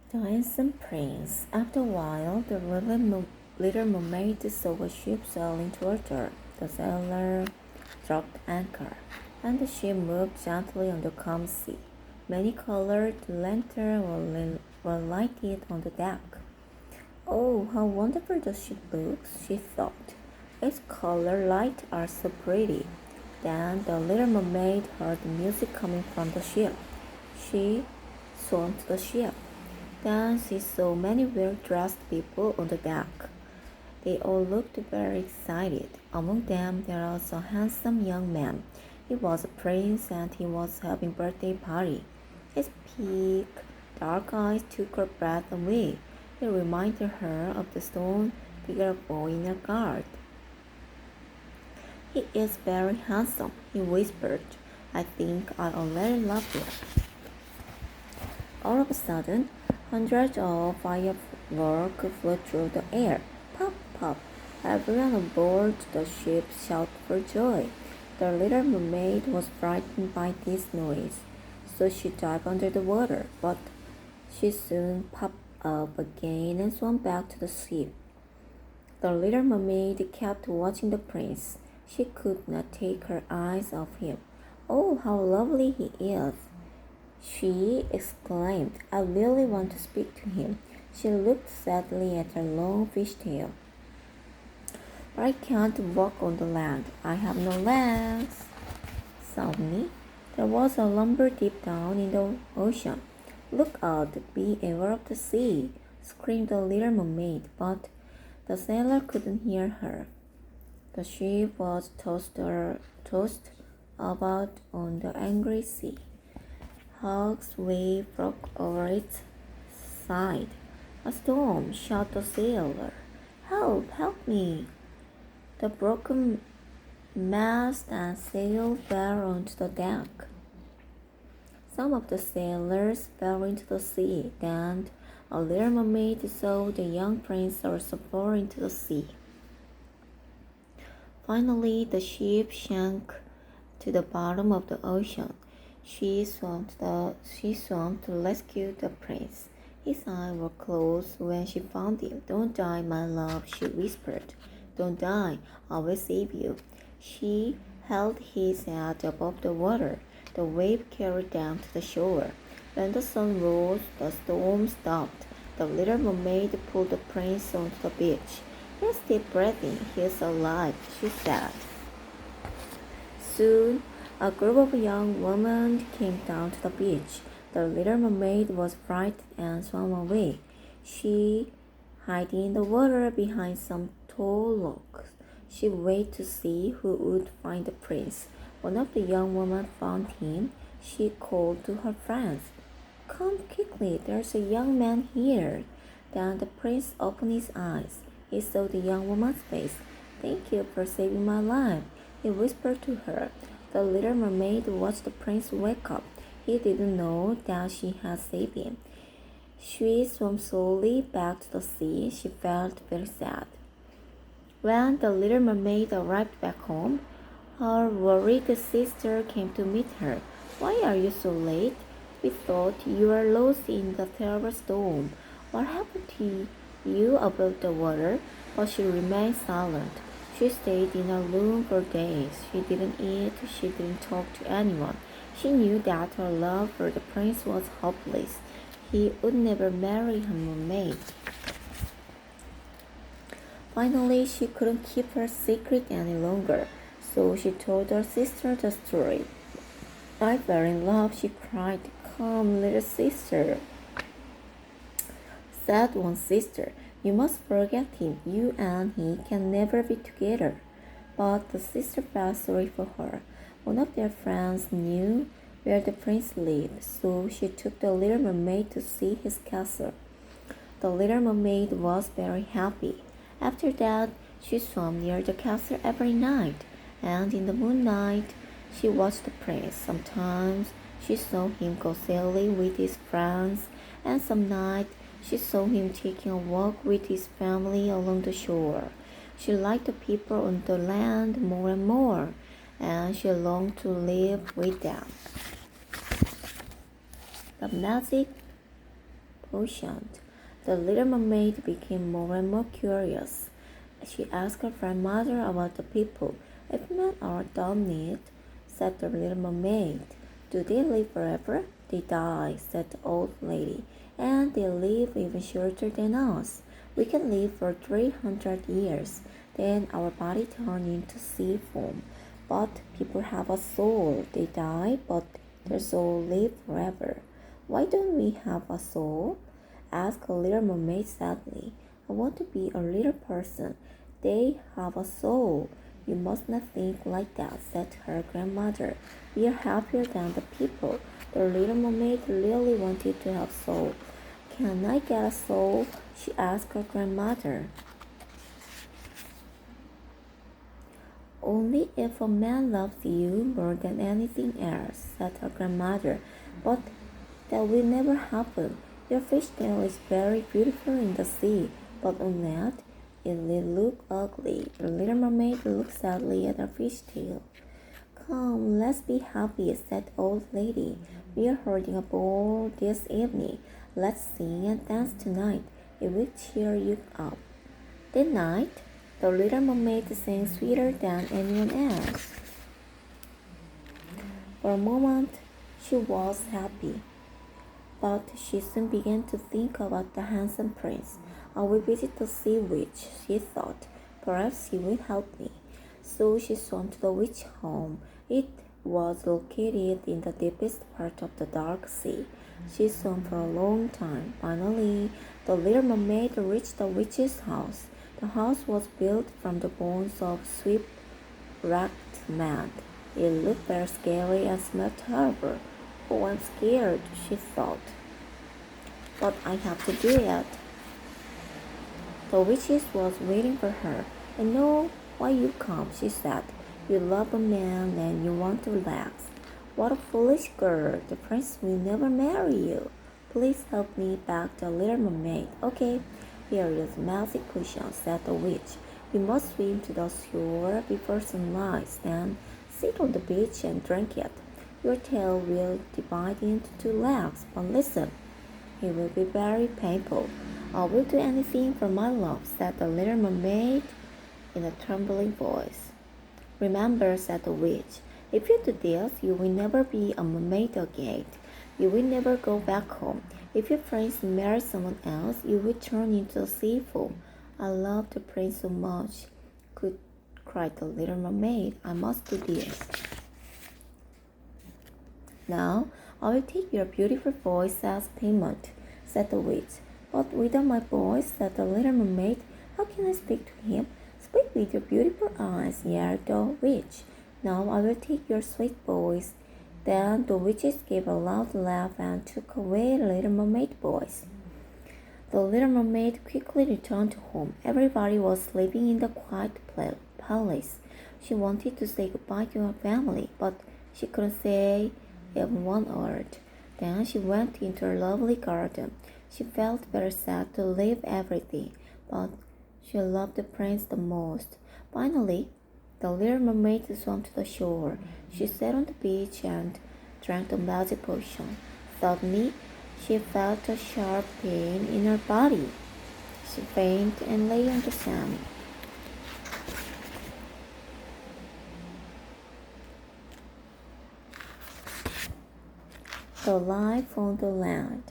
The handsome prince. After a while, the little mermaid saw a ship sailing toward her. The sailor dropped anchor, and the ship moved gently on the calm sea. Many colored lanterns were lighted on the deck. Oh, how wonderful the ship looks, she thought. Its color lights are so pretty. Then the little mermaid heard music coming from the ship. She swam to the ship. Then she saw many well-dressed people on the deck. They all looked very excited. Among them, there was a handsome young man. He was a prince and he was having a birthday party. His big, dark eyes took her breath away. He reminded her of the stone figure boy in her garden. He is very handsome, he whispered. I think I already love him. All of a sudden, hundreds of fireworks flew through the air. Pop, pop! Everyone on board the ship shouted for joy. The little mermaid was frightened by this noise, so she dived under the water, but she soon popped up again and swam back to the ship. The little mermaid kept watching the prince. She could not take her eyes off him. Oh, how lovely he is! She exclaimed. I really want to speak to him. She looked sadly at her long fishtail. But I can't walk on the land. I have no legs. Suddenly, there was a lumber deep down in the ocean. Look out, be aware of the sea, screamed the little mermaid, but the sailor couldn't hear her. The ship was tossed about on the angry sea. Hugs wave broke over its side. A storm, shouted the sailor. Help, help me! The broken mast and sail fell onto the deck. Some of the sailors fell into the sea. Then a little mermaid saw the young prince also fall into the sea. Finally, the ship sank to the bottom of the ocean. She swam to rescue the prince. His eyes were closed when she found him. Don't die, my love, she whispered. Don't die, I will save you. She held his head above the water. The wave carried them to the shore. When the sun rose, the storm stopped. The little mermaid pulled the prince onto the beach. He's still breathing, he's alive, she said. Soon, a group of young women came down to the beach. The little mermaid was frightened and swam away. She hid in the water behind some tall logs. She waited to see who would find the prince. One of the young women found him. She called to her friends. Come quickly, there's a young man here. Then the prince opened his eyes. He saw the young woman's face. Thank you for saving my life, he whispered to her. The little mermaid watched the prince wake up. He didn't know that she had saved him. She swam slowly back to the sea. She felt very sad. When the little mermaid arrived back home, her worried sister came to meet her. Why are you so late? We thought you were lost in the terrible storm. What happened to you above the water? But she remained silent. She stayed in her room for days. She didn't eat. She didn't talk to anyone. She knew that her love for the prince was hopeless. He would never marry her mermaid. Finally, she couldn't keep her secret any longer, so she told her sister the story. I fell in love, she cried. Come, little sister, said one sister. You must forget him. You and he can never be together. But the sister felt sorry for her. One of their friends knew where the prince lived, so she took the little mermaid to see his castle. The little mermaid was very happy. After that, she swam near the castle every night, and in the moonlight, she watched the prince. Sometimes she saw him go sailing with his friends, and some night she saw him taking a walk with his family along the shore. She liked the people on the land more and more, and she longed to live with them. The magic potion. The little mermaid became more and more curious. She asked her grandmother about the people. If men are done it, said the little mermaid. Do they live forever? They die, said the old lady, and they live even shorter than us. We can live for 300 years. Then our body turns into sea foam. But people have a soul. They die, but their soul lives forever. Why don't we have a soul? Asked a little mermaid sadly. I want to be a little person. They have a soul. You must not think like that, said her grandmother. We are happier than the people. The little mermaid really wanted to have soul. Can I get a soul? She asked her grandmother. Only if a man loves you more than anything else, said her grandmother. But that will never happen. Your fishtail is very beautiful in the sea, but on land it will look ugly. The little mermaid looked sadly at her fishtail. Come, let's be happy, said the old lady. We are holding a ball this evening. Let's sing and dance tonight. It will cheer you up. That night, the little mermaid sang sweeter than anyone else. For a moment, she was happy. But she soon began to think about the handsome prince. I will visit the sea witch, she thought. Perhaps he will help me. So she swam to the witch home. It was located in the deepest part of the dark sea. She swam for a long time. Finally, the little mermaid reached the witch's house. The house was built from the bones of shipwrecked men. It looked very scary and smelled terrible. Oh, I'm scared, she thought. But I have to do it. The witches was waiting for her. I know why you come, she said. You love a man and you want to relax. What a foolish girl. The prince will never marry you. Please help me, begged the little mermaid. Okay, here is a magic potion, said the witch. You must swim to the shore before sunrise, then sit on the beach and drink it. Your tail will divide into two legs, but listen, it will be very painful. I will do anything for my love, said the little mermaid in a trembling voice. Remember, said the witch, if you do this, you will never be a mermaid again. You will never go back home. If your prince marries someone else, you will turn into a sea foam. I love the prince so much, cried the little mermaid. I must do this. Now, I will take your beautiful voice as payment, said the witch. But without my voice, said the little mermaid, how can I speak to him? Speak with your beautiful eyes, yelled the witch. Now I will take your sweet voice. Then the witches gave a loud laugh and took away the little mermaid's voice. The little mermaid quickly returned home. Everybody was sleeping in the quiet palace. She wanted to say goodbye to her family, but she couldn't say even one word. Then she went into her lovely garden. She felt very sad to leave everything, but she loved the prince the most. Finally, the little mermaid swam to the shore. She sat on the beach and drank the magic potion. Suddenly, she felt a sharp pain in her body. She fainted and lay on the sand. The life on the land.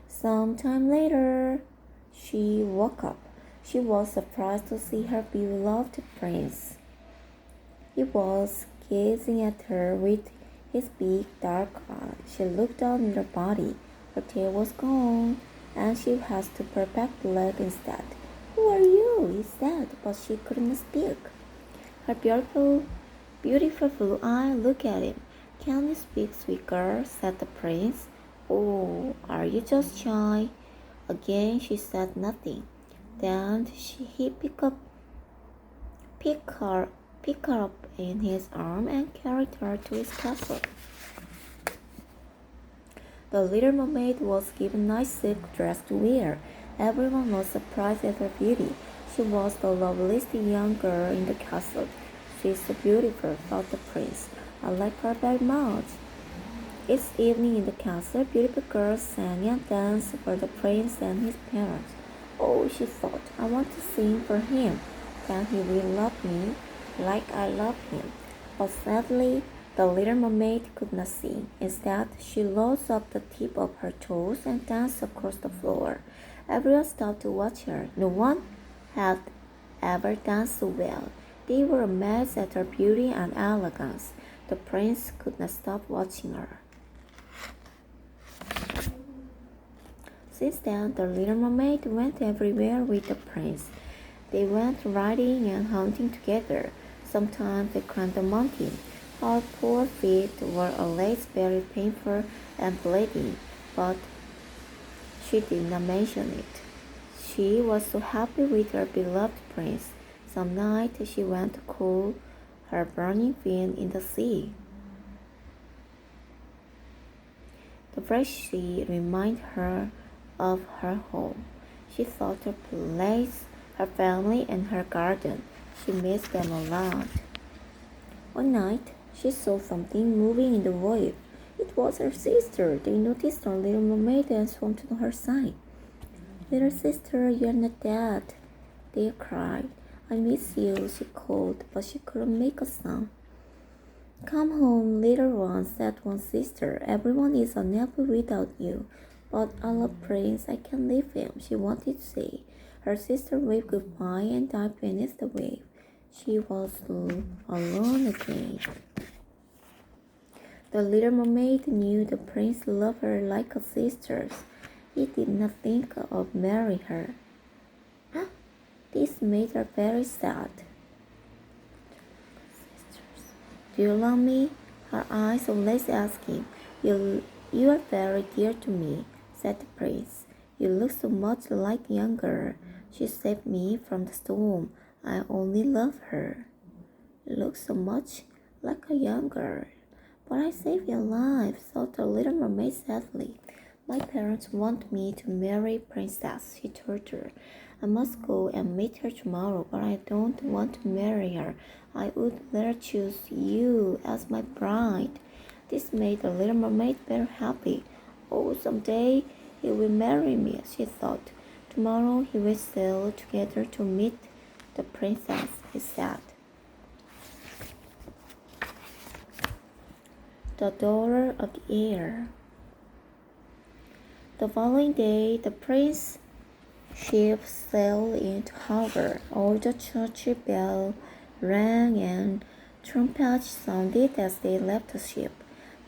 Some time later, she woke up. She was surprised to see her beloved prince. He was gazing at her with his big dark eyes. She looked down at her body. Her tail was gone, and she has two perfect legs instead. Who are you? He said, but she couldn't speak. Her beautiful blue eye looked at him. Can you speak, sweet girl? Said the prince. Oh, are you just shy? Again she said nothing. Then he picked her up in his arm and carried her to his castle. The little mermaid was given a nice silk dress to wear. Everyone was surprised at her beauty. She was the loveliest young girl in the castle. She is so beautiful, thought the prince. I like her very much. Each evening in the castle, beautiful girls sang and danced for the prince and his parents. Oh, she thought, I want to sing for him. Then he will love me like I love him. But sadly, the little mermaid could not sing. Instead, she rose up the tip of her toes and danced across the floor. Everyone stopped to watch her. No one had ever danced so well. They were amazed at her beauty and elegance. The prince could not stop watching her. Since then, the little mermaid went everywhere with the prince. They went riding and hunting together. Sometimes they climbed a mountain. Her poor feet were always very painful and bleeding, but she did not mention it. She was so happy with her beloved prince. Some night she went to cool her burning feet in the sea. The fresh sea reminded her of her home. She thought her place, her family, and her garden. She missed them a lot. One night, she saw something moving in the wave. It was her sister. They noticed her little mermaid and swam to her side. Little sister, you're not dead, they cried. I miss you, she called, but she couldn't make a sound. Come home, little one, said one sister. Everyone is unhappy without you. But I love Prince, I can't leave him, she wanted to say. Her sister waved goodbye and dived beneath the wave. She was alone again. The little mermaid knew the prince loved her like a sister. He did not think of marrying her. This made her very sad. Do you love me? Her eyes always asking. You are very dear to me, said the prince. You look so much like a young girl. She saved me from the storm. I only love her. You look so much like a young girl. But I saved your life, thought the little mermaid sadly. My parents want me to marry Princess, she told her. I must go and meet her tomorrow, but I don't want to marry her. I would rather choose you as my bride. This made the little mermaid very happy. Oh, someday he will marry me, she thought. Tomorrow he will sail together to meet the princess, he said. The daughter of the air. The following day, the prince's ship sailed into harbor. All the church bell rang and trumpets sounded as they left the ship.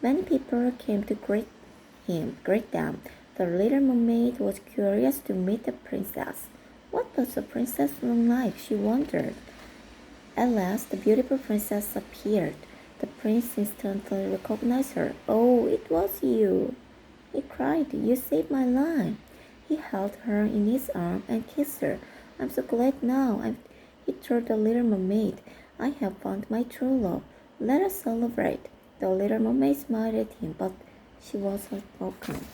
Many people came to greet them. The little mermaid was curious to meet the princess. What does the princess look like? She wondered. At last, the beautiful princess appeared. The prince instantly recognized her. Oh, it was you, he cried. You saved my life. He held her in his arm and kissed her. I'm so glad now, he told the little mermaid. I have found my true love. Let us celebrate. The little mermaid smiled at him, but she was heartbroken.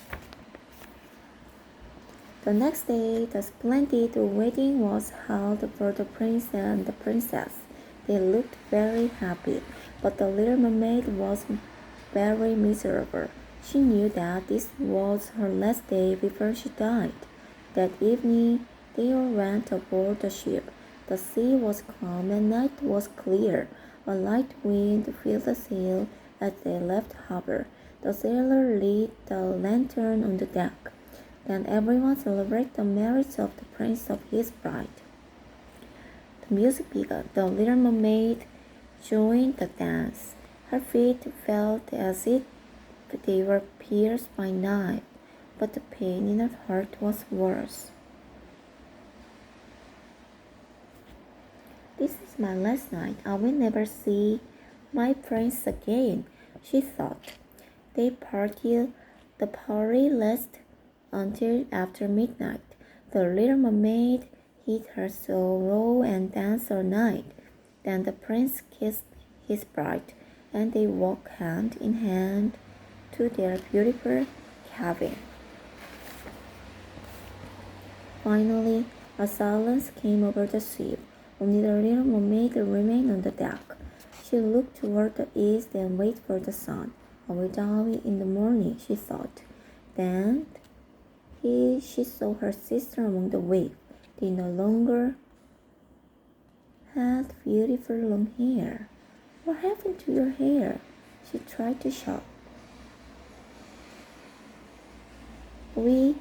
The next day, the splendid wedding was held for the prince and the princess. They looked very happy, but the little mermaid was very miserable. She knew that this was her last day before she died. That evening, they all went aboard the ship. The sea was calm and night was clear. A light wind filled the sail as they left harbor. The sailor lit the lantern on the deck. Then everyone celebrated the marriage of the prince of his bride. The music began. The little mermaid joined the dance. Her feet felt as if they were pierced by a knife, but the pain in her heart was worse. This is my last night. I will never see my prince again, she thought. The party lasted until after midnight. The little mermaid hid her sorrow and danced all night. Then the prince kissed his bride, and they walked hand in hand to their beautiful cabin. Finally, a silence came over the ship. Only the little mermaid remained on the deck. She looked toward the east and waited for the sun. I will die in the morning, she thought. Then she saw her sister among the waves. They no longer had beautiful long hair. What happened to your hair? She tried to shout. We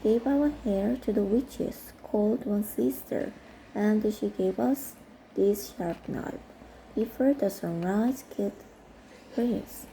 gave our hair to the witches, called one sister, and she gave us this sharp knife. Before the sunrise killed Prince.